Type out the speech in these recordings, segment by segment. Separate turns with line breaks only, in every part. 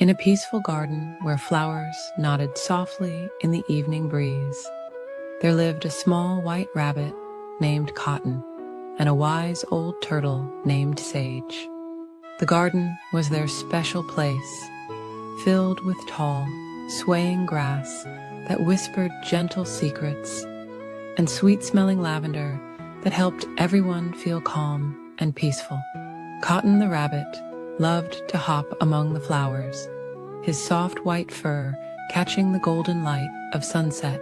In a peaceful garden where flowers nodded softly in the evening breeze, there lived a small white rabbit named Cotton and a wise old turtle named Sage. The garden was their special place, filled with tall, swaying grass that whispered gentle secrets and sweet-smelling lavender that helped everyone feel calm and peaceful. Cotton the rabbit loved to hop among the flowers, his soft white fur catching the golden light of sunset.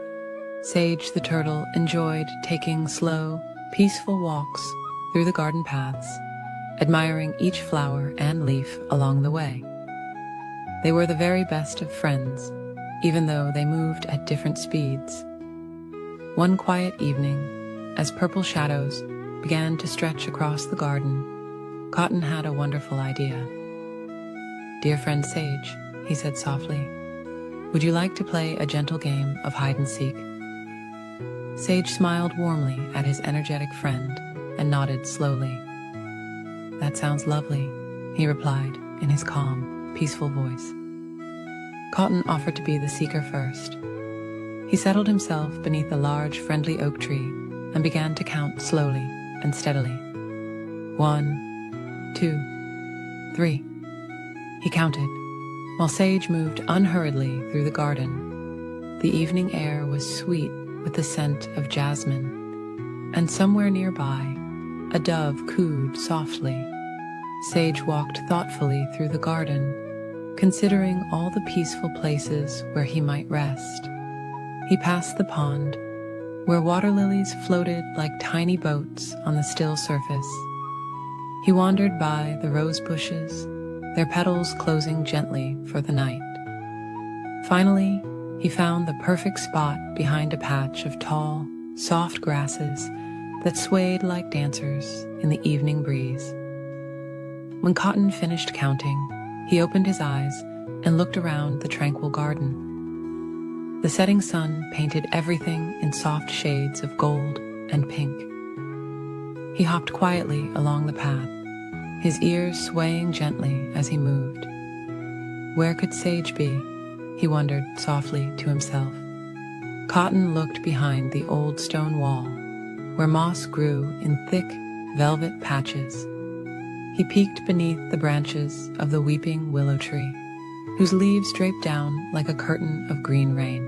Sage the turtle enjoyed taking slow, peaceful walks through the garden paths, admiring each flower and leaf along the way. They were the very best of friends, even though they moved at different speeds. One quiet evening, as purple shadows began to stretch across the garden, Cotton had a wonderful idea. "Dear friend Sage," he said softly, "would you like to play a gentle game of hide-and-seek?" Sage smiled warmly at his energetic friend and nodded slowly. "That sounds lovely," he replied in his calm, peaceful voice. Cotton offered to be the seeker first. He settled himself beneath a large, friendly oak tree and began to count slowly and steadily. 1, 2, 3. He counted, while Sage moved unhurriedly through the garden. The evening air was sweet with the scent of jasmine, and somewhere nearby, a dove cooed softly. Sage walked thoughtfully through the garden, considering all the peaceful places where he might rest. He passed the pond, where water lilies floated like tiny boats on the still surface. He wandered by the rose bushes, their petals closing gently for the night. Finally, he found the perfect spot behind a patch of tall, soft grasses that swayed like dancers in the evening breeze. When Cotton finished counting, he opened his eyes and looked around the tranquil garden. The setting sun painted everything in soft shades of gold and pink. He hopped quietly along the path, his ears swaying gently as he moved. Where could Sage be? He wondered softly to himself. Cotton looked behind the old stone wall, where moss grew in thick, velvet patches. He peeked beneath the branches of the weeping willow tree, whose leaves draped down like a curtain of green rain.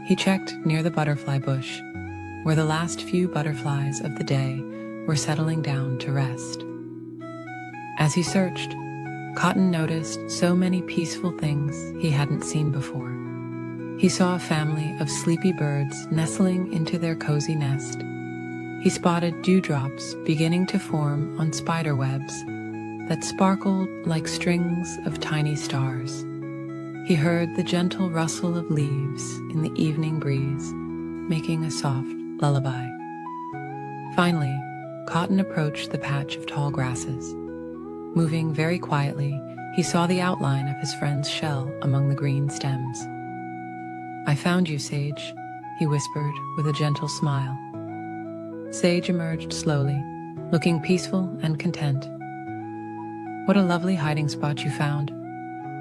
He checked near the butterfly bush, where the last few butterflies of the day were settling down to rest. As he searched, Cotton noticed so many peaceful things he hadn't seen before. He saw a family of sleepy birds nestling into their cozy nest. He spotted dewdrops beginning to form on spider webs that sparkled like strings of tiny stars. He heard the gentle rustle of leaves in the evening breeze, making a soft lullaby. Finally, Cotton approached the patch of tall grasses. Moving very quietly, he saw the outline of his friend's shell among the green stems. "I found you, Sage," he whispered with a gentle smile. Sage emerged slowly, looking peaceful and content. "What a lovely hiding spot you found,"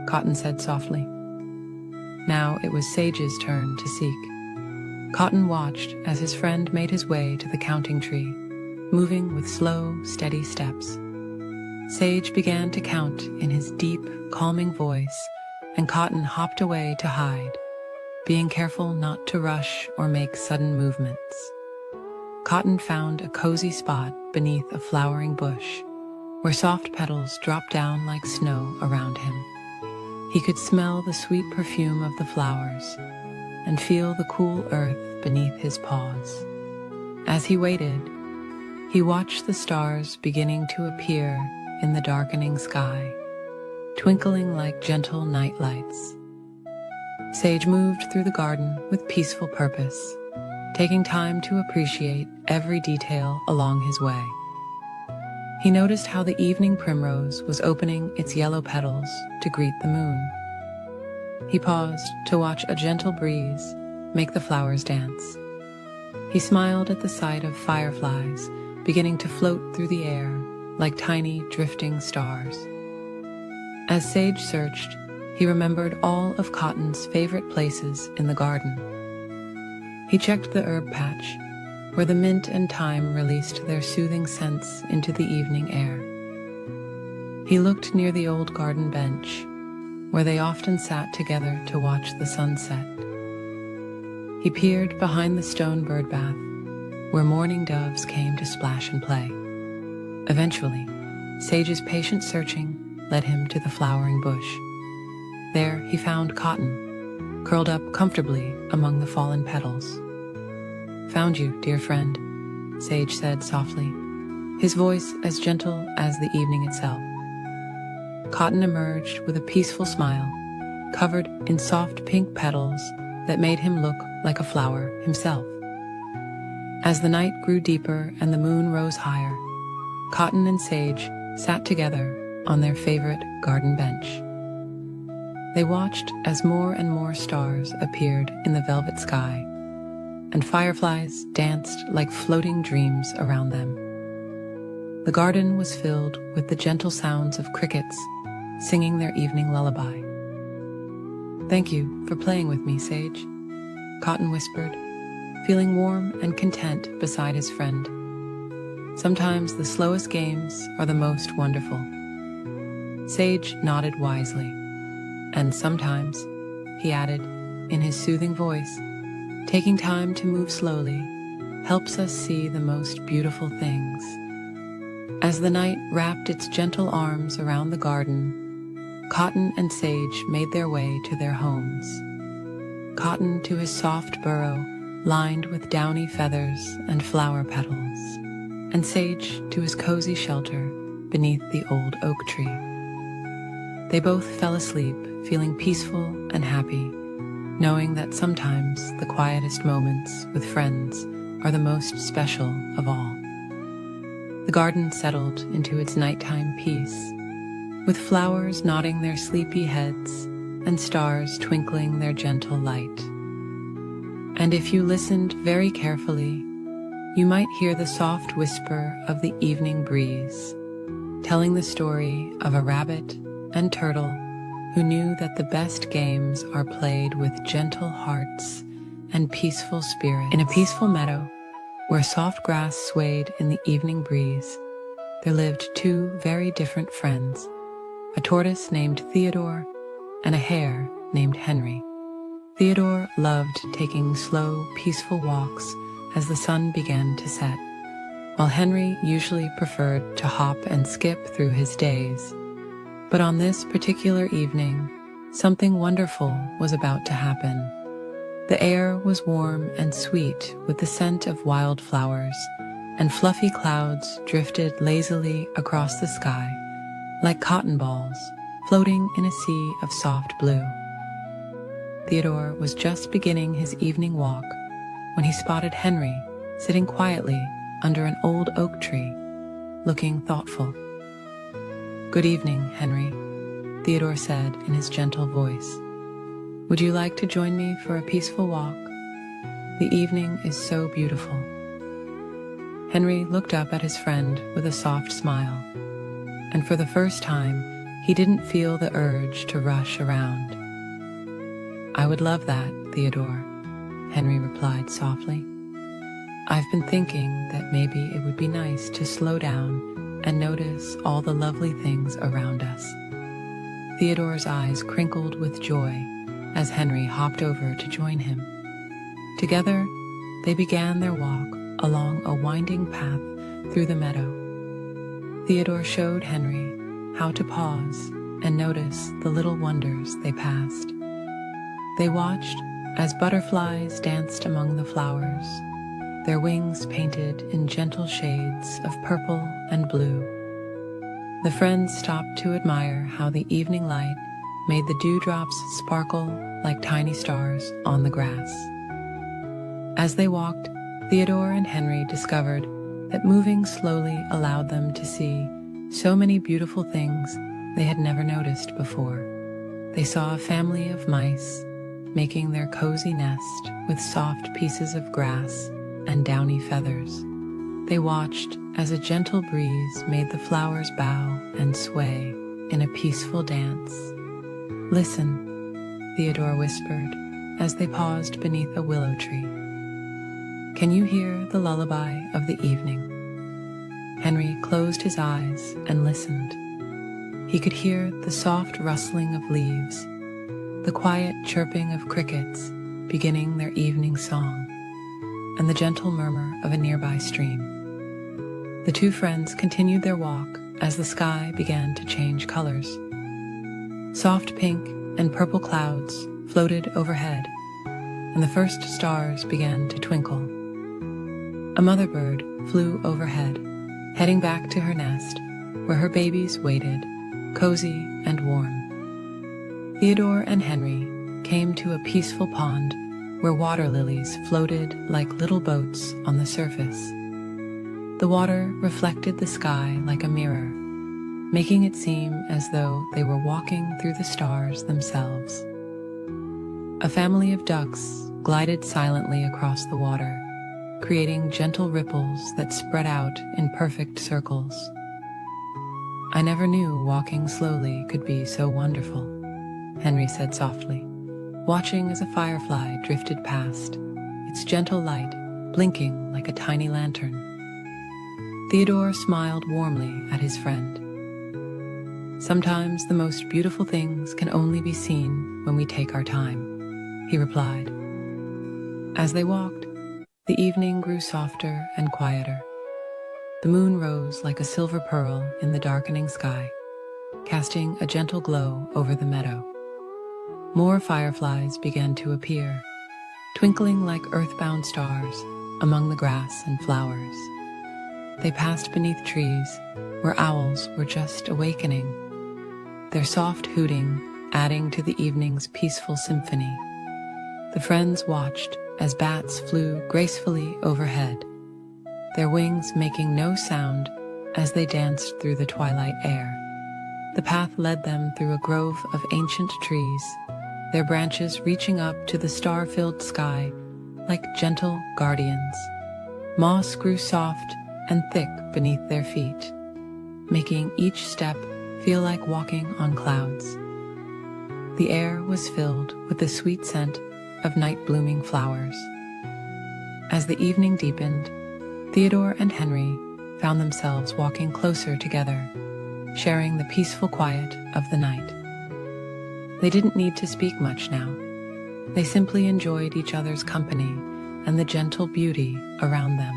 Cotton said softly. Now it was Sage's turn to seek. Cotton watched as his friend made his way to the counting tree, moving with slow, steady steps. Sage began to count in his deep, calming voice, and Cotton hopped away to hide, being careful not to rush or make sudden movements. Cotton found a cozy spot beneath a flowering bush, where soft petals dropped down like snow around him. He could smell the sweet perfume of the flowers and feel the cool earth beneath his paws. As he waited, he watched the stars beginning to appear in the darkening sky, twinkling like gentle night lights. Sage moved through the garden with peaceful purpose, taking time to appreciate every detail along his way. He noticed how the evening primrose was opening its yellow petals to greet the moon. He paused to watch a gentle breeze make the flowers dance. He smiled at the sight of fireflies beginning to float through the air like tiny drifting stars. As Sage searched, he remembered all of Cotton's favorite places in the garden. He checked the herb patch, where the mint and thyme released their soothing scents into the evening air. He looked near the old garden bench, where they often sat together to watch the sunset. He peered behind the stone bird bath, where morning doves came to splash and play. Eventually, Sage's patient searching led him to the flowering bush. There he found Cotton, curled up comfortably among the fallen petals. "Found you, dear friend," Sage said softly, his voice as gentle as the evening itself. Cotton emerged with a peaceful smile, covered in soft pink petals that made him look like a flower himself. As the night grew deeper and the moon rose higher, Cotton and Sage sat together on their favorite garden bench. They watched as more and more stars appeared in the velvet sky, and fireflies danced like floating dreams around them. The garden was filled with the gentle sounds of crickets singing their evening lullaby. "Thank you for playing with me, Sage," Cotton whispered, feeling warm and content beside his friend. "Sometimes the slowest games are the most wonderful." Sage nodded wisely. "And sometimes," he added in his soothing voice, "taking time to move slowly helps us see the most beautiful things." As the night wrapped its gentle arms around the garden, Cotton and Sage made their way to their homes. Cotton to his soft burrow lined with downy feathers and flower petals, and Sage to his cozy shelter beneath the old oak tree. They both fell asleep feeling peaceful and happy, knowing that sometimes the quietest moments with friends are the most special of all. The garden settled into its nighttime peace, with flowers nodding their sleepy heads and stars twinkling their gentle light. And if you listened very carefully, you might hear the soft whisper of the evening breeze, telling the story of a rabbit and turtle who knew that the best games are played with gentle hearts and peaceful spirits. In a peaceful meadow, where soft grass swayed in the evening breeze, there lived two very different friends, a tortoise named Theodore and a hare named Henry. Theodore loved taking slow, peaceful walks as the sun began to set, while Henry usually preferred to hop and skip through his days. But on this particular evening, something wonderful was about to happen. The air was warm and sweet with the scent of wildflowers, and fluffy clouds drifted lazily across the sky like cotton balls floating in a sea of soft blue. Theodore was just beginning his evening walk when he spotted Henry sitting quietly under an old oak tree, looking thoughtful. "Good evening, Henry," Theodore said in his gentle voice. "Would you like to join me for a peaceful walk? The evening is so beautiful." Henry looked up at his friend with a soft smile, and for the first time, he didn't feel the urge to rush around. "I would love that, Theodore," Henry replied softly. "I've been thinking that maybe it would be nice to slow down and notice all the lovely things around us." Theodore's eyes crinkled with joy as Henry hopped over to join him. Together, they began their walk along a winding path through the meadow. Theodore showed Henry how to pause and notice the little wonders they passed. They watched as butterflies danced among the flowers, their wings painted in gentle shades of purple and blue. The friends stopped to admire how the evening light made the dewdrops sparkle like tiny stars on the grass. As they walked, Theodore and Henry discovered that moving slowly allowed them to see so many beautiful things they had never noticed before. They saw a family of mice making their cozy nest with soft pieces of grass and downy feathers. They watched as a gentle breeze made the flowers bow and sway, in a peaceful dance. "Listen," Theodore whispered as they paused beneath a willow tree. "Can you hear the lullaby of the evening?" Henry closed his eyes and listened. He could hear the soft rustling of leaves, the quiet chirping of crickets beginning their evening song, and the gentle murmur of a nearby stream. The two friends continued their walk as the sky began to change colors. Soft pink and purple clouds floated overhead, and the first stars began to twinkle. A mother bird flew overhead, heading back to her nest, where her babies waited, cozy and warm. Theodore and Henry came to a peaceful pond where water lilies floated like little boats on the surface. The water reflected the sky like a mirror, making it seem as though they were walking through the stars themselves. A family of ducks glided silently across the water, creating gentle ripples that spread out in perfect circles. "I never knew walking slowly could be so wonderful," Henry said softly, watching as a firefly drifted past, its gentle light blinking like a tiny lantern. Theodore smiled warmly at his friend. "Sometimes the most beautiful things can only be seen when we take our time," he replied. As they walked, the evening grew softer and quieter. The moon rose like a silver pearl in the darkening sky, casting a gentle glow over the meadow. More fireflies began to appear, twinkling like earthbound stars among the grass and flowers. They passed beneath trees where owls were just awakening, their soft hooting adding to the evening's peaceful symphony. The friends watched as bats flew gracefully overhead, their wings making no sound as they danced through the twilight air. The path led them through a grove of ancient trees, their branches reaching up to the star-filled sky like gentle guardians. Moss grew soft and thick beneath their feet, making each step feel like walking on clouds. The air was filled with the sweet scent of night-blooming flowers. As the evening deepened, Theodore and Henry found themselves walking closer together, sharing the peaceful quiet of the night. They didn't need to speak much now. They simply enjoyed each other's company and the gentle beauty around them.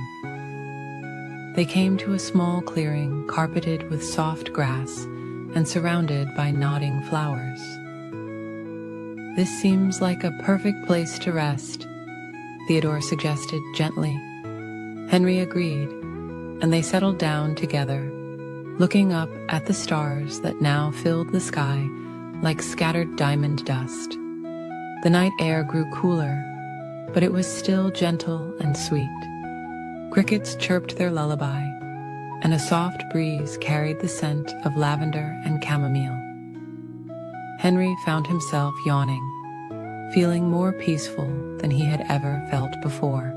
They came to a small clearing carpeted with soft grass and surrounded by nodding flowers. "This seems like a perfect place to rest," Theodore suggested gently. Henry agreed, and they settled down together, looking up at the stars that now filled the sky like scattered diamond dust. The night air grew cooler, but it was still gentle and sweet. Crickets chirped their lullaby, and a soft breeze carried the scent of lavender and chamomile. Henry found himself yawning, feeling more peaceful than he had ever felt before.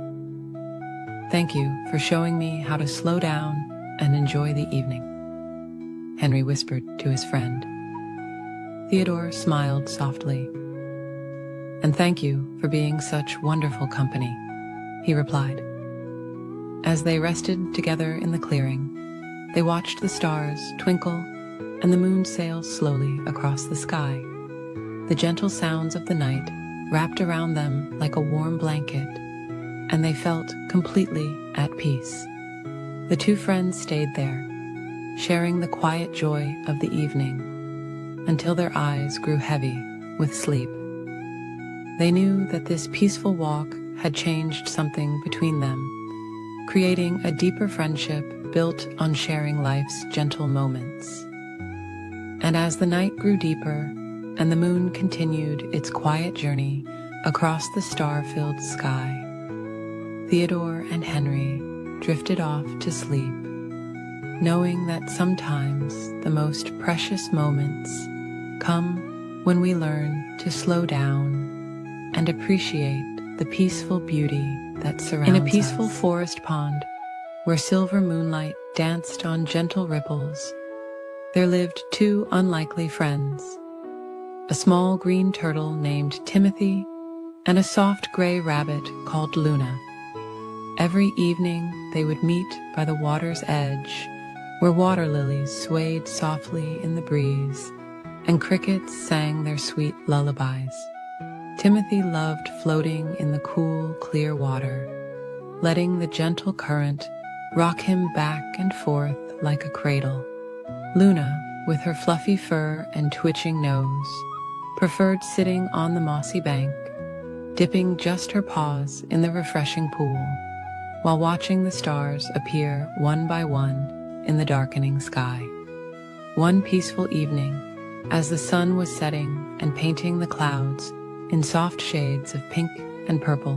"Thank you for showing me how to slow down and enjoy the evening," Henry whispered to his friend. Theodore smiled softly. "And thank you for being such wonderful company," he replied. As they rested together in the clearing, they watched the stars twinkle and the moon sail slowly across the sky. The gentle sounds of the night wrapped around them like a warm blanket, and they felt completely at peace. The two friends stayed there, sharing the quiet joy of the evening, until their eyes grew heavy with sleep. They knew that this peaceful walk had changed something between them, creating a deeper friendship built on sharing life's gentle moments. And as the night grew deeper and the moon continued its quiet journey across the star-filled sky, Theodore and Henry drifted off to sleep, knowing that sometimes the most precious moments come when we learn to slow down and appreciate the peaceful beauty that surrounds us. In a peaceful forest pond, where silver moonlight danced on gentle ripples, there lived two unlikely friends, a small green turtle named Timothy and a soft gray rabbit called Luna. Every evening they would meet by the water's edge, where water lilies swayed softly in the breeze and crickets sang their sweet lullabies. Timothy loved floating in the cool, clear water, letting the gentle current rock him back and forth like a cradle. Luna, with her fluffy fur and twitching nose, preferred sitting on the mossy bank, dipping just her paws in the refreshing pool, while watching the stars appear one by one in the darkening sky. One peaceful evening, as the sun was setting and painting the clouds in soft shades of pink and purple,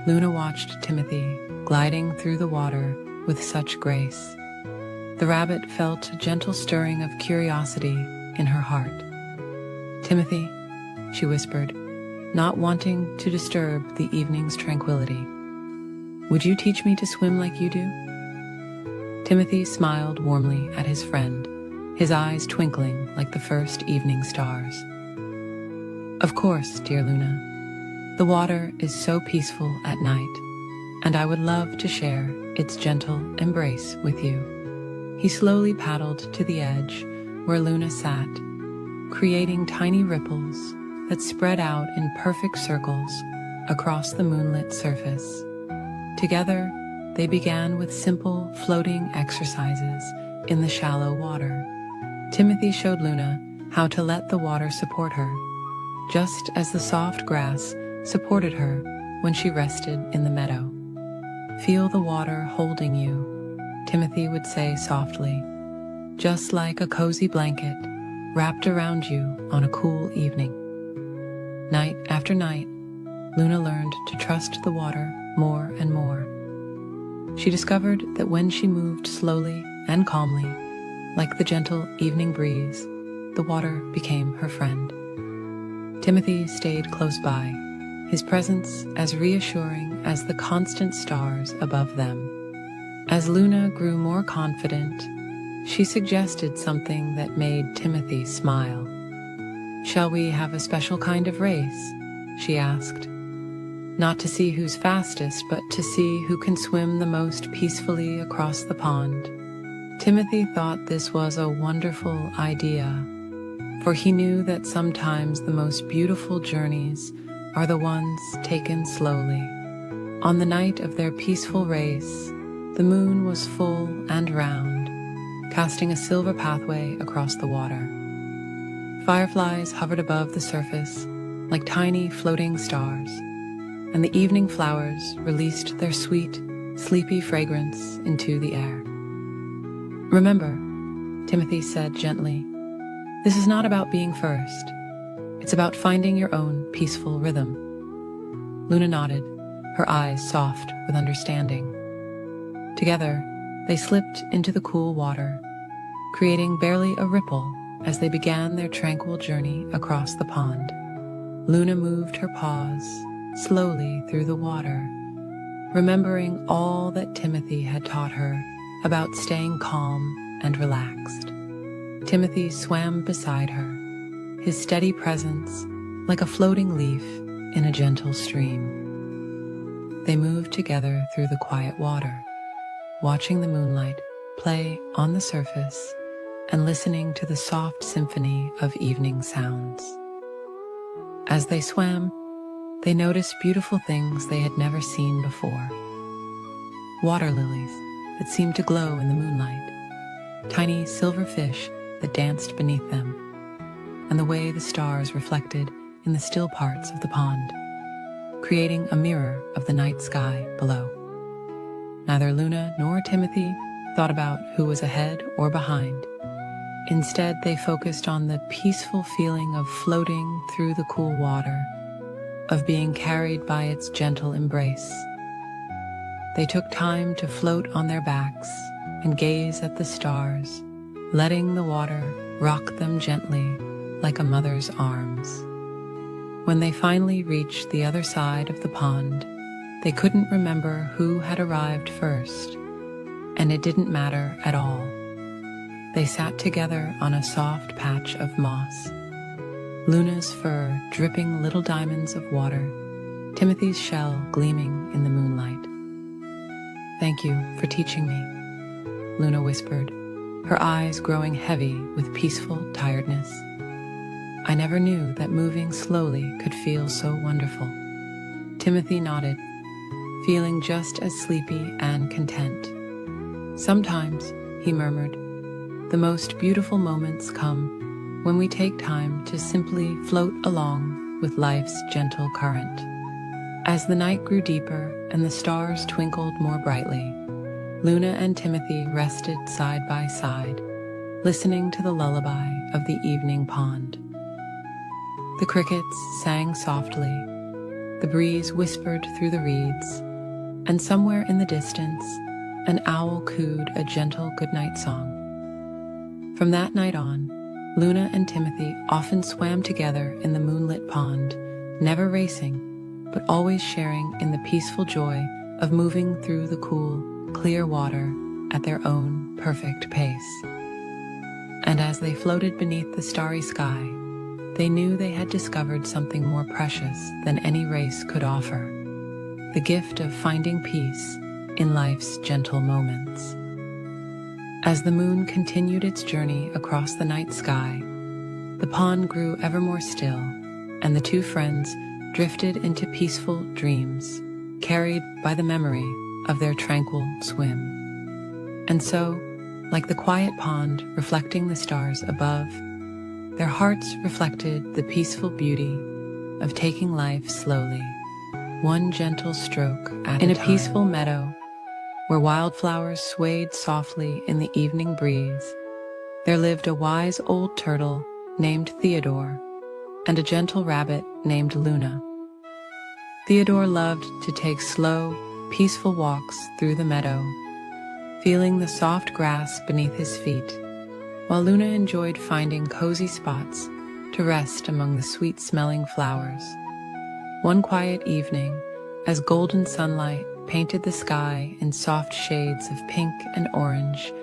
Luna watched Timothy gliding through the water with such grace. The rabbit felt a gentle stirring of curiosity in her heart. "Timothy," she whispered, not wanting to disturb the evening's tranquility, "would you teach me to swim like you do?" Timothy smiled warmly at his friend, his eyes twinkling like the first evening stars. "Of course, dear Luna. The water is so peaceful at night, and I would love to share its gentle embrace with you." He slowly paddled to the edge where Luna sat, creating tiny ripples that spread out in perfect circles across the moonlit surface. Together, they began with simple floating exercises in the shallow water. Timothy showed Luna how to let the water support her, just as the soft grass supported her when she rested in the meadow. "Feel the water holding you," Timothy would say softly, "just like a cozy blanket wrapped around you on a cool evening." Night after night, Luna learned to trust the water more and more. She discovered that when she moved slowly and calmly, like the gentle evening breeze, the water became her friend. Timothy stayed close by, his presence as reassuring as the constant stars above them. As Luna grew more confident, she suggested something that made Timothy smile. "Shall we have a special kind of race?" she asked. "Not to see who's fastest, but to see who can swim the most peacefully across the pond." Timothy thought this was a wonderful idea, for he knew that sometimes the most beautiful journeys are the ones taken slowly. On the night of their peaceful race, the moon was full and round, casting a silver pathway across the water. Fireflies hovered above the surface like tiny floating stars, and the evening flowers released their sweet, sleepy fragrance into the air. "Remember," Timothy said gently, "this is not about being first. It's about finding your own peaceful rhythm." Luna nodded, her eyes soft with understanding. Together, they slipped into the cool water, creating barely a ripple as they began their tranquil journey across the pond. Luna moved her paws slowly through the water, remembering all that Timothy had taught her about staying calm and relaxed. Timothy swam beside her, his steady presence like a floating leaf in a gentle stream. They moved together through the quiet water, watching the moonlight play on the surface and listening to the soft symphony of evening sounds. As they swam, they noticed beautiful things they had never seen before. Water lilies that seemed to glow in the moonlight, tiny silver fish that danced beneath them, and the way the stars reflected in the still parts of the pond, creating a mirror of the night sky below. Neither Luna nor Timothy thought about who was ahead or behind. Instead, they focused on the peaceful feeling of floating through the cool water, of being carried by its gentle embrace. They took time to float on their backs and gaze at the stars, letting the water rock them gently like a mother's arms. When they finally reached the other side of the pond, they couldn't remember who had arrived first, and it didn't matter at all. They sat together on a soft patch of moss, Luna's fur dripping little diamonds of water, Timothy's shell gleaming in the moonlight. "Thank you for teaching me," Luna whispered, her eyes growing heavy with peaceful tiredness. "I never knew that moving slowly could feel so wonderful." Timothy nodded, feeling just as sleepy and content. "Sometimes," he murmured, "the most beautiful moments come when we take time to simply float along with life's gentle current." As the night grew deeper and the stars twinkled more brightly, Luna and Timothy rested side by side, listening to the lullaby of the evening pond. The crickets sang softly, the breeze whispered through the reeds, and somewhere in the distance, an owl cooed a gentle goodnight song. From that night on, Luna and Timothy often swam together in the moonlit pond, never racing, but always sharing in the peaceful joy of moving through the cool, clear water at their own perfect pace. And as they floated beneath the starry sky, they knew they had discovered something more precious than any race could offer, the gift of finding peace in life's gentle moments. As the moon continued its journey across the night sky, the pond grew ever more still, and the two friends drifted into peaceful dreams, carried by the memory of their tranquil swim. And so, like the quiet pond reflecting the stars above, their hearts reflected the peaceful beauty of taking life slowly, one gentle stroke at a time. In a peaceful meadow, where wildflowers swayed softly in the evening breeze, there lived a wise old turtle named Theodore and a gentle rabbit named Luna. Theodore loved to take slow, peaceful walks through the meadow, feeling the soft grass beneath his feet, while Luna enjoyed finding cozy spots to rest among the sweet-smelling flowers. One quiet evening, as golden sunlight painted the sky in soft shades of pink and orange,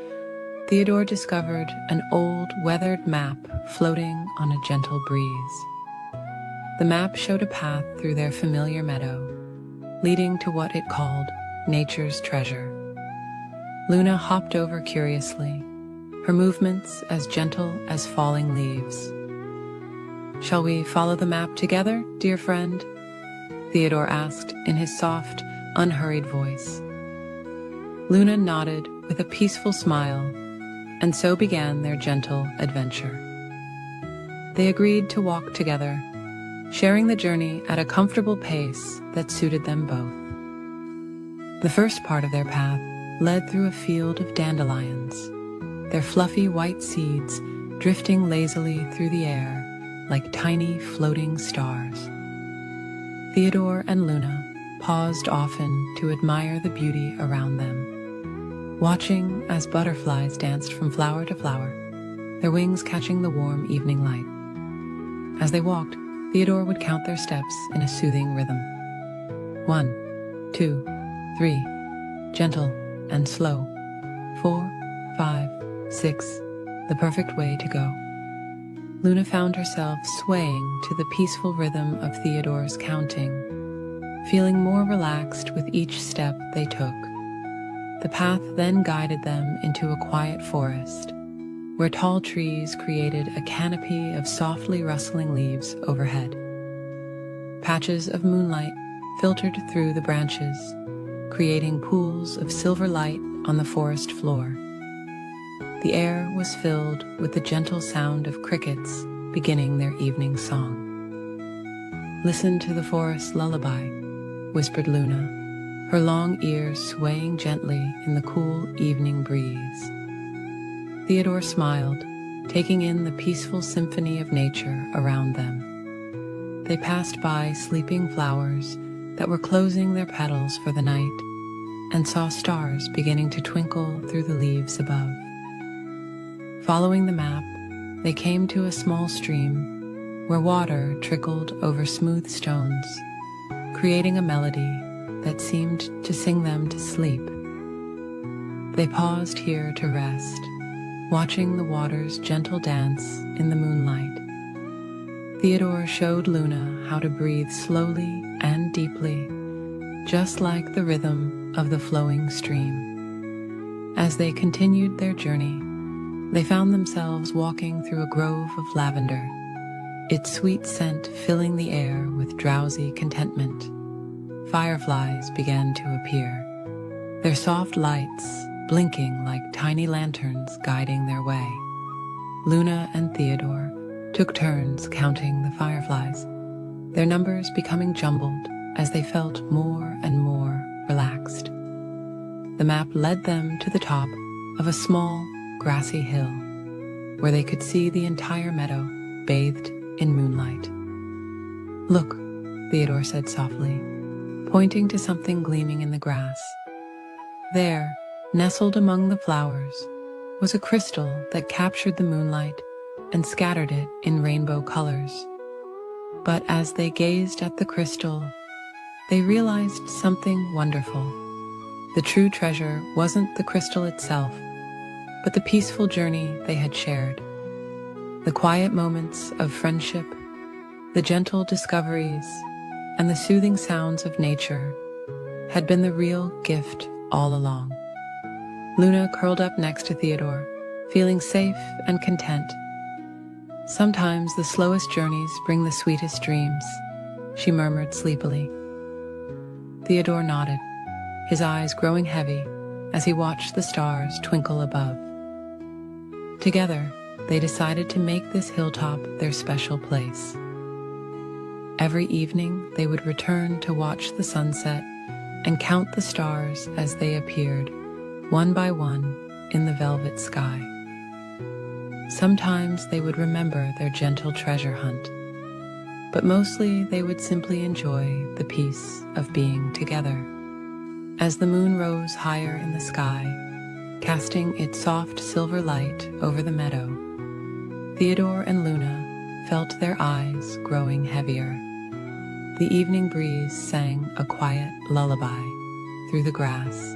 Theodore discovered an old, weathered map floating on a gentle breeze. The map showed a path through their familiar meadow, leading to what it called nature's treasure. Luna hopped over curiously, her movements as gentle as falling leaves. "Shall we follow the map together, dear friend?" Theodore asked in his soft, unhurried voice. Luna nodded with a peaceful smile, and so began their gentle adventure. They agreed to walk together, sharing the journey at a comfortable pace that suited them both. The first part of their path led through a field of dandelions, their fluffy white seeds drifting lazily through the air like tiny floating stars. Theodore and Luna paused often to admire the beauty around them, watching as butterflies danced from flower to flower, their wings catching the warm evening light. As they walked, Theodore would count their steps in a soothing rhythm. 1, 2, 3, gentle and slow. 4, 5, 6, the perfect way to go. Luna found herself swaying to the peaceful rhythm of Theodore's counting, feeling more relaxed with each step they took. The path then guided them into a quiet forest, where tall trees created a canopy of softly rustling leaves overhead. Patches of moonlight filtered through the branches, creating pools of silver light on the forest floor. The air was filled with the gentle sound of crickets beginning their evening song. "Listen to the forest lullaby," whispered Luna, her long ears swaying gently in the cool evening breeze. Theodore smiled, taking in the peaceful symphony of nature around them. They passed by sleeping flowers that were closing their petals for the night, and saw stars beginning to twinkle through the leaves above. Following the map, they came to a small stream where water trickled over smooth stones, creating a melody that seemed to sing them to sleep. They paused here to rest, watching the water's gentle dance in the moonlight. Theodore showed Luna how to breathe slowly and deeply, just like the rhythm of the flowing stream. As they continued their journey, they found themselves walking through a grove of lavender, its sweet scent filling the air with drowsy contentment. Fireflies began to appear, their soft lights blinking like tiny lanterns guiding their way. Luna and Theodore took turns counting the fireflies, their numbers becoming jumbled as they felt more and more relaxed. The map led them to the top of a small, grassy hill, where they could see the entire meadow bathed in moonlight. "Look," Theodore said softly, pointing to something gleaming in the grass. There, nestled among the flowers, was a crystal that captured the moonlight and scattered it in rainbow colors. But as they gazed at the crystal, they realized something wonderful. The true treasure wasn't the crystal itself, but the peaceful journey they had shared. The quiet moments of friendship, the gentle discoveries, and the soothing sounds of nature had been the real gift all along. Luna curled up next to Theodore, feeling safe and content. "Sometimes the slowest journeys bring the sweetest dreams," she murmured sleepily. Theodore nodded, his eyes growing heavy as he watched the stars twinkle above. Together, they decided to make this hilltop their special place. Every evening, they would return to watch the sunset and count the stars as they appeared, one by one, in the velvet sky. Sometimes they would remember their gentle treasure hunt, but mostly they would simply enjoy the peace of being together. As the moon rose higher in the sky, casting its soft silver light over the meadow, Theodore and Luna felt their eyes growing heavier. The evening breeze sang a quiet lullaby through the grass,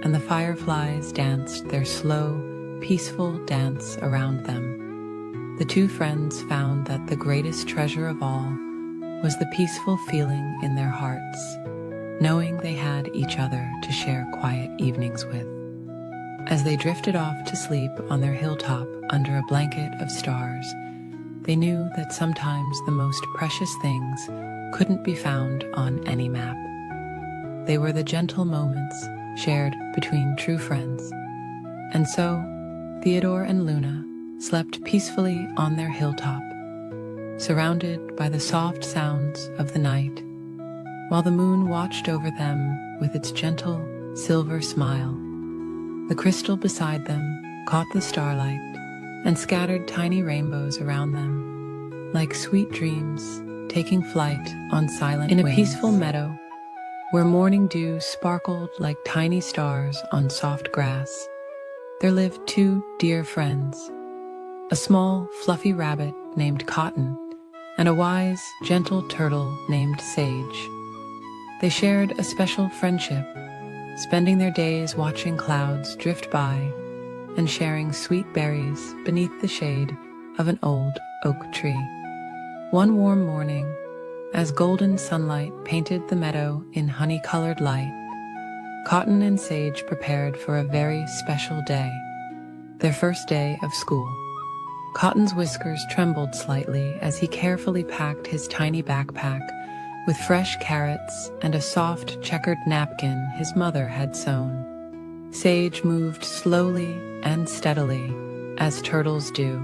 and the fireflies danced their slow, peaceful dance around them. The two friends found that the greatest treasure of all was the peaceful feeling in their hearts, knowing they had each other to share quiet evenings with. As they drifted off to sleep on their hilltop under a blanket of stars, they knew that sometimes the most precious things couldn't be found on any map. They were the gentle moments shared between true friends. And so, Theodore and Luna slept peacefully on their hilltop, surrounded by the soft sounds of the night, while the moon watched over them with its gentle silver smile. The crystal beside them caught the starlight and scattered tiny rainbows around them, like sweet dreams taking flight on silent wings. In a peaceful meadow, where morning dew sparkled like tiny stars on soft grass, there lived two dear friends, a small, fluffy rabbit named Cotton and a wise, gentle turtle named Sage. They shared a special friendship, spending their days watching clouds drift by and sharing sweet berries beneath the shade of an old oak tree. One warm morning, as golden sunlight painted the meadow in honey-colored light, Cotton and Sage prepared for a very special day, their first day of school. Cotton's whiskers trembled slightly as he carefully packed his tiny backpack with fresh carrots and a soft checkered napkin his mother had sewn. Sage moved slowly and steadily, as turtles do,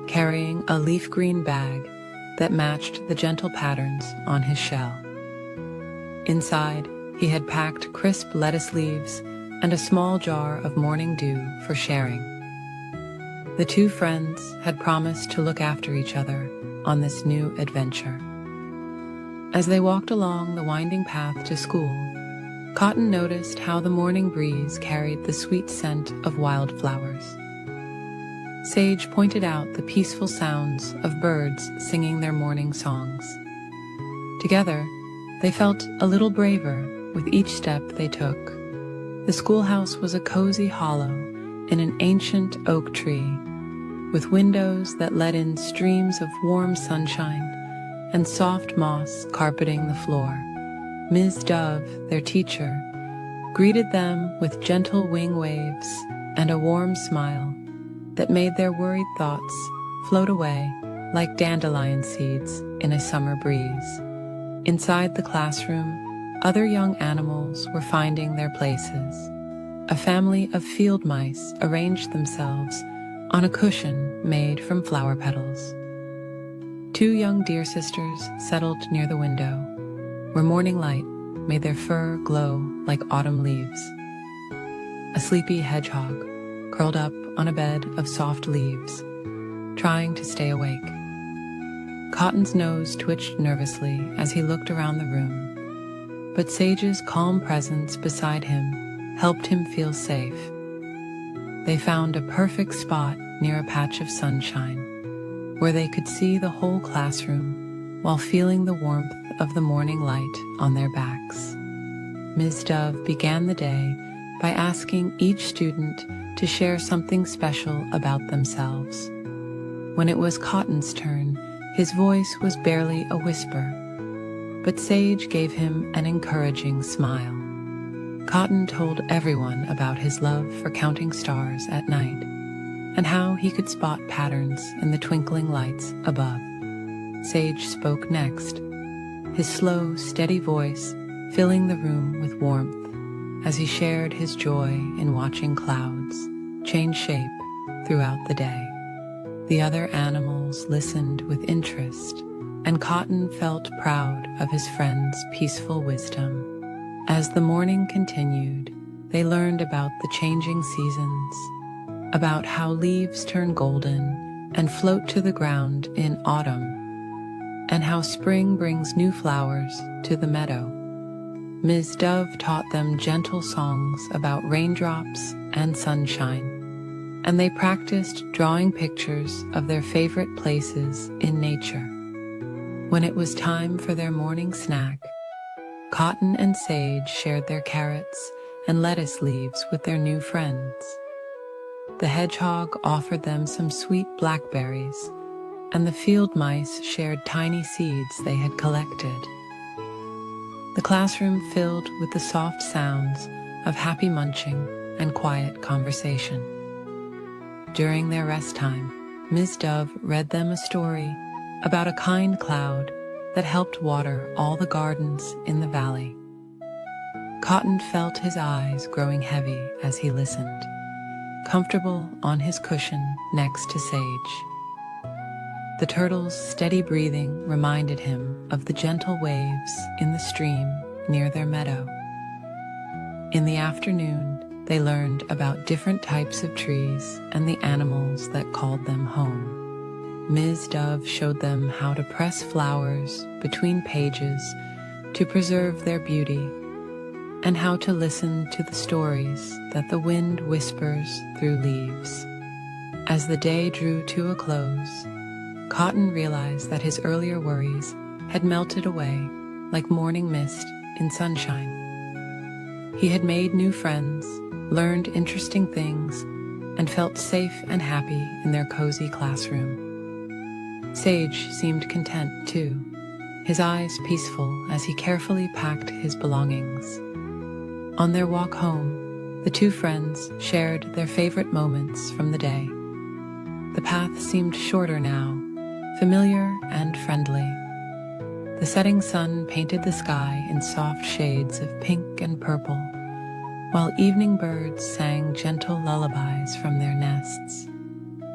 carrying a leaf green bag that matched the gentle patterns on his shell. Inside, he had packed crisp lettuce leaves and a small jar of morning dew for sharing. The two friends had promised to look after each other on this new adventure. As they walked along the winding path to school, Cotton noticed how the morning breeze carried the sweet scent of wildflowers. Sage pointed out the peaceful sounds of birds singing their morning songs. Together, they felt a little braver with each step they took. The schoolhouse was a cozy hollow in an ancient oak tree with windows that let in streams of warm sunshine and soft moss carpeting the floor. Ms. Dove, their teacher, greeted them with gentle wing waves and a warm smile that made their worried thoughts float away like dandelion seeds in a summer breeze. Inside the classroom, other young animals were finding their places. A family of field mice arranged themselves on a cushion made from flower petals. 2 young deer sisters settled near the window, where morning light made their fur glow like autumn leaves. A sleepy hedgehog curled up on a bed of soft leaves, trying to stay awake. Cotton's nose twitched nervously as he looked around the room, but Sage's calm presence beside him helped him feel safe. They found a perfect spot near a patch of sunshine, where they could see the whole classroom while feeling the warmth of the morning light on their backs. Ms. Dove began the day by asking each student to share something special about themselves. When it was Cotton's turn, his voice was barely a whisper, but Sage gave him an encouraging smile. Cotton told everyone about his love for counting stars at night and how he could spot patterns in the twinkling lights above. Sage spoke next, his slow, steady voice filling the room with warmth as he shared his joy in watching clouds change shape throughout the day. The other animals listened with interest, and Cotton felt proud of his friend's peaceful wisdom. As the morning continued, they learned about the changing seasons, about how leaves turn golden and float to the ground in autumn, and how spring brings new flowers to the meadow. Ms. Dove taught them gentle songs about raindrops and sunshine, and they practiced drawing pictures of their favorite places in nature. When it was time for their morning snack, Cotton and Sage shared their carrots and lettuce leaves with their new friends. The hedgehog offered them some sweet blackberries, and the field mice shared tiny seeds they had collected. The classroom filled with the soft sounds of happy munching and quiet conversation. During their rest time, Ms. Dove read them a story about a kind cloud that helped water all the gardens in the valley. Cotton felt his eyes growing heavy as he listened, comfortable on his cushion next to Sage. The turtle's steady breathing reminded him of the gentle waves in the stream near their meadow. In the afternoon, they learned about different types of trees and the animals that called them home. Ms. Dove showed them how to press flowers between pages to preserve their beauty, and how to listen to the stories that the wind whispers through leaves. As the day drew to a close, Cotton realized that his earlier worries had melted away like morning mist in sunshine. He had made new friends, learned interesting things, and felt safe and happy in their cozy classroom. Sage seemed content, too, his eyes peaceful as he carefully packed his belongings. On their walk home, the 2 friends shared their favorite moments from the day. The path seemed shorter now, familiar and friendly. The setting sun painted the sky in soft shades of pink and purple, while evening birds sang gentle lullabies from their nests.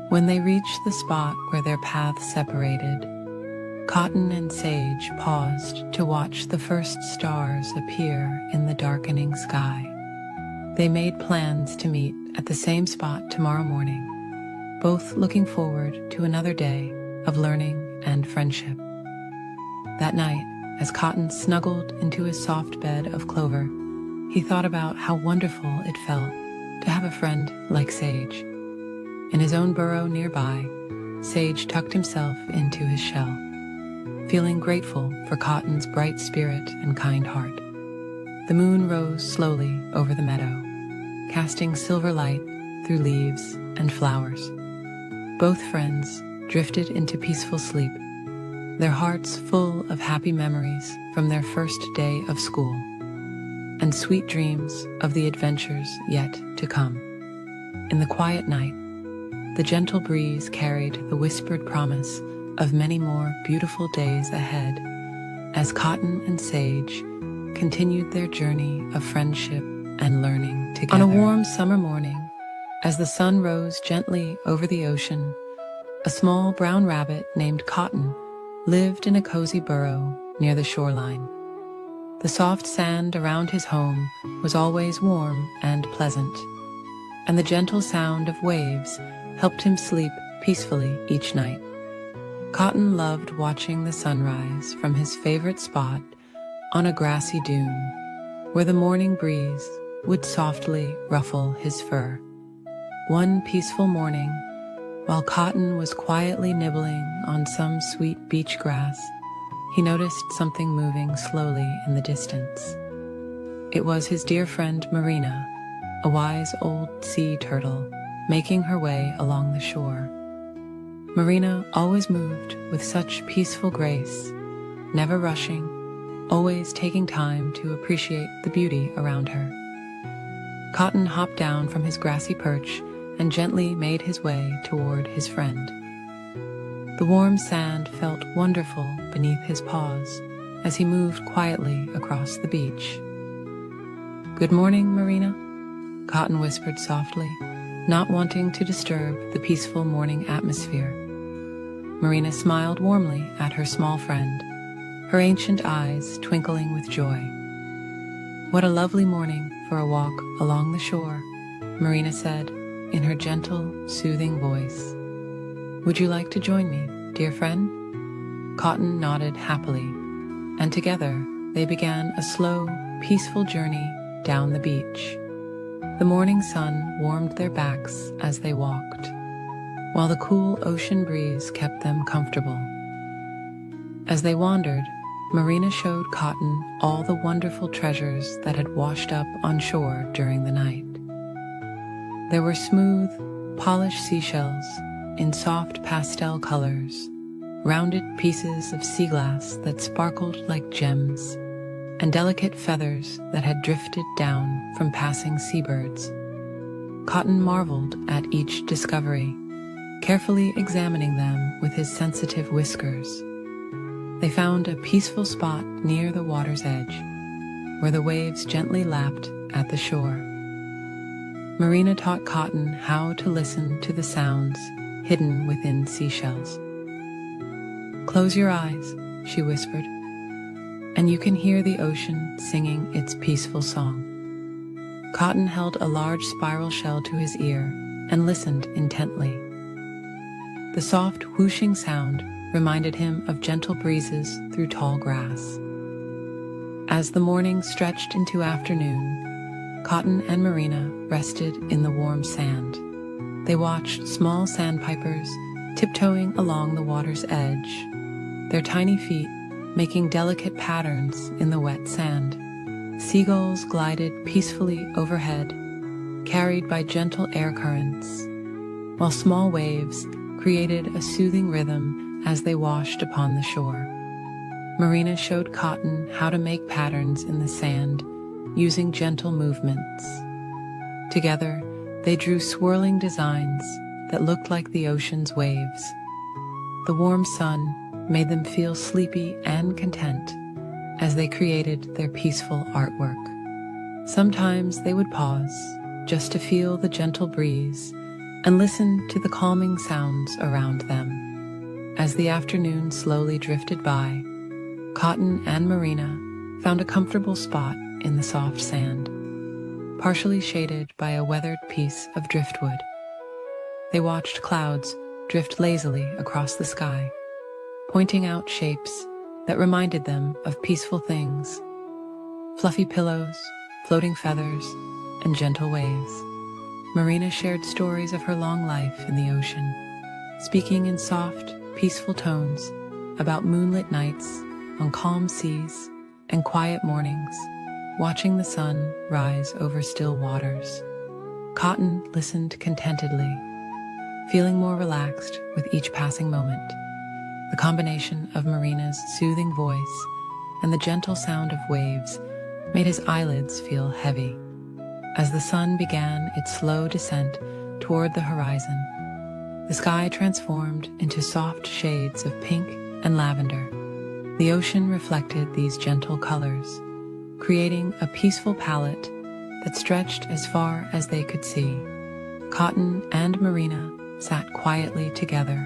When they reached the spot where their paths separated, Cotton and Sage paused to watch the first stars appear in the darkening sky. They made plans to meet at the same spot tomorrow morning, both looking forward to another day of learning and friendship. That night, as Cotton snuggled into his soft bed of clover, he thought about how wonderful it felt to have a friend like Sage. In his own burrow nearby, Sage tucked himself into his shell, feeling grateful for Cotton's bright spirit and kind heart. The moon rose slowly over the meadow, casting silver light through leaves and flowers. Both friends drifted into peaceful sleep, their hearts full of happy memories from their first day of school, and sweet dreams of the adventures yet to come. In the quiet night, the gentle breeze carried the whispered promise of many more beautiful days ahead, as Cotton and Sage continued their journey of friendship and learning together. On a warm summer morning, as the sun rose gently over the ocean, a small brown rabbit named Cotton lived in a cozy burrow near the shoreline. The soft sand around his home was always warm and pleasant, and the gentle sound of waves helped him sleep peacefully each night. Cotton loved watching the sunrise from his favorite spot on a grassy dune, where the morning breeze would softly ruffle his fur. One peaceful morning, while Cotton was quietly nibbling on some sweet beach grass, he noticed something moving slowly in the distance. It was his dear friend Marina, a wise old sea turtle, making her way along the shore. Marina always moved with such peaceful grace, never rushing, always taking time to appreciate the beauty around her. Cotton hopped down from his grassy perch and gently made his way toward his friend. The warm sand felt wonderful beneath his paws as he moved quietly across the beach. "Good morning, Marina," Cotton whispered softly, not wanting to disturb the peaceful morning atmosphere. Marina smiled warmly at her small friend, her ancient eyes twinkling with joy. "What a lovely morning for a walk along the shore," Marina said in her gentle, soothing voice. "Would you like to join me, dear friend?" Cotton nodded happily, and together they began a slow, peaceful journey down the beach. The morning sun warmed their backs as they walked, while the cool ocean breeze kept them comfortable. As they wandered, Marina showed Cotton all the wonderful treasures that had washed up on shore during the night. There were smooth, polished seashells in soft pastel colors, rounded pieces of sea glass that sparkled like gems, and delicate feathers that had drifted down from passing seabirds. Cotton marveled at each discovery, carefully examining them with his sensitive whiskers. They found a peaceful spot near the water's edge, where the waves gently lapped at the shore. Marina taught Cotton how to listen to the sounds hidden within seashells. "Close your eyes," she whispered, "and you can hear the ocean singing its peaceful song." Cotton held a large spiral shell to his ear and listened intently. The soft whooshing sound reminded him of gentle breezes through tall grass. As the morning stretched into afternoon, Cotton and Marina rested in the warm sand. They watched small sandpipers tiptoeing along the water's edge, their tiny feet making delicate patterns in the wet sand. Seagulls glided peacefully overhead, carried by gentle air currents, while small waves created a soothing rhythm as they washed upon the shore. Marina showed Cotton how to make patterns in the sand using gentle movements. Together, they drew swirling designs that looked like the ocean's waves. The warm sun made them feel sleepy and content as they created their peaceful artwork. Sometimes they would pause just to feel the gentle breeze and listen to the calming sounds around them. As the afternoon slowly drifted by, Cotton and Marina found a comfortable spot in the soft sand, partially shaded by a weathered piece of driftwood. They watched clouds drift lazily across the sky, pointing out shapes that reminded them of peaceful things: fluffy pillows, floating feathers, and gentle waves. Marina shared stories of her long life in the ocean, speaking in soft, peaceful tones about moonlit nights on calm seas and quiet mornings, watching the sun rise over still waters. Cotton listened contentedly, feeling more relaxed with each passing moment. The combination of Marina's soothing voice and the gentle sound of waves made his eyelids feel heavy. As the sun began its slow descent toward the horizon, the sky transformed into soft shades of pink and lavender. The ocean reflected these gentle colors, creating a peaceful palette that stretched as far as they could see. Cotton and Marina sat quietly together,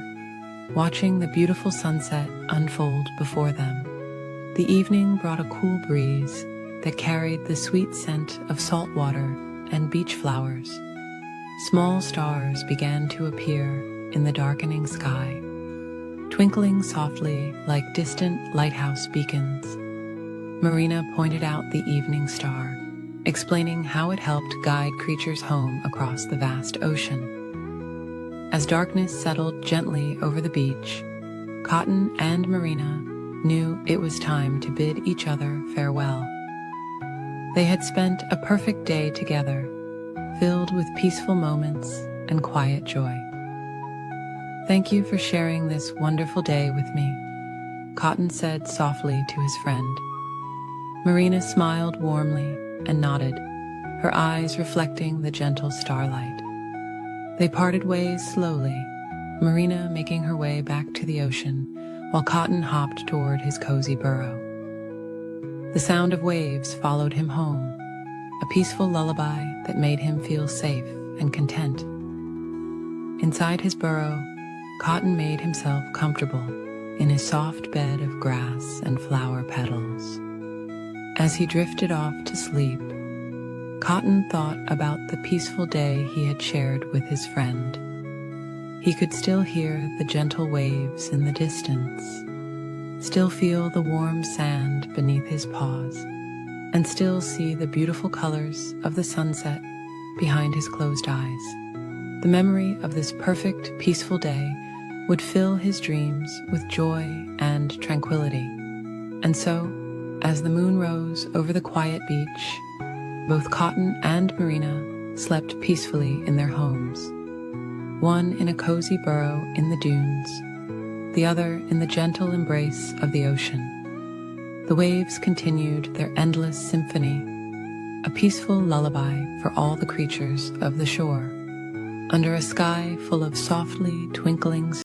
watching the beautiful sunset unfold before them. The evening brought a cool breeze that carried the sweet scent of salt water and beach flowers. Small stars began to appear in the darkening sky, twinkling softly like distant lighthouse beacons. Marina pointed out the evening star, explaining how it helped guide creatures home across the vast ocean. As darkness settled gently over the beach, Cotton and Marina knew it was time to bid each other farewell. They had spent a perfect day together, filled with peaceful moments and quiet joy. "Thank you for sharing this wonderful day with me," Cotton said softly to his friend. Marina smiled warmly and nodded, her eyes reflecting the gentle starlight. They parted ways slowly, Marina making her way back to the ocean while Cotton hopped toward his cozy burrow. The sound of waves followed him home, a peaceful lullaby that made him feel safe and content. Inside his burrow, Cotton made himself comfortable in his soft bed of grass and flower petals. As he drifted off to sleep, Cotton thought about the peaceful day he had shared with his friend. He could still hear the gentle waves in the distance, still feel the warm sand beneath his paws, and still see the beautiful colors of the sunset behind his closed eyes. The memory of this perfect, peaceful day would fill his dreams with joy and tranquility. And so, as the moon rose over the quiet beach, both Cotton and Marina slept peacefully in their homes, one in a cozy burrow in the dunes, the other in the gentle embrace of the ocean. The waves continued their endless symphony, a peaceful lullaby for all the creatures of the shore, under a sky full of softly twinkling